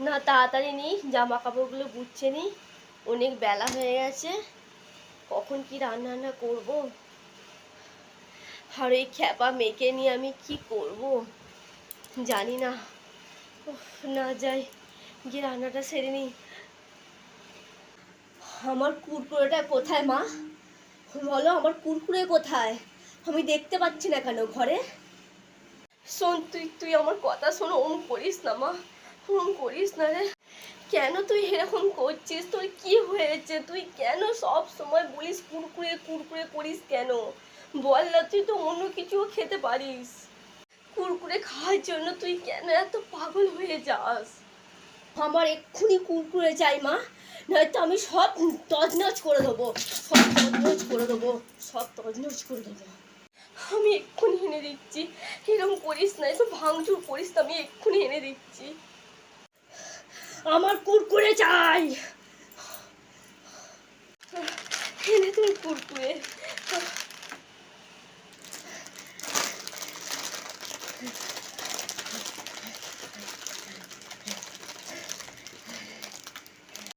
না তাড়াতাড়ি নি, জামা কাপড়গুলো গুছিয়ে নি, অনেক বেলা হয়ে গেছে। কখন কি রান্না করব, আর এই খ্যাপা মেয়েকে নিয়ে আমি কি করব জানি না। না যাই, গিয়ে রান্নাটা সেরে নি। আমার কুরকুরেটা কোথায় মা? বলো, আমার কুরকুরে কোথায়? আমি দেখতে পাচ্ছি না কেন ঘরে? শোন, তুই তুই আমার কথা শোনো, ওম করিস না মা, ওম করিস না রে। কেন তুই এরকম করছিস? তোর কি হয়েছে? তুই কেন সব সময় বলিস কুরকুরে কুরকুরে করিস কেন? বল না, তুই তো অন্য কিছুও খেতে পারিস। কুরকুরে খাওয়ার জন্য তুই কেন এত পাগল হয়ে যাস? আমার এক্ষুনি কুরকুরে চাই মা, নয়তো আমি সব তছনছ করে দেবো, সব তছনছ করে দেবো, সব তছনছ করে দেবো। আমি এক্ষুনি এনে দিচ্ছি। এরকম করিস না, এসব ভাঙচুর করিস না, আমি এক্ষুনি এনে দিচ্ছি। আমার কুরকুরে চাই, এনে তোর কুরকুরে।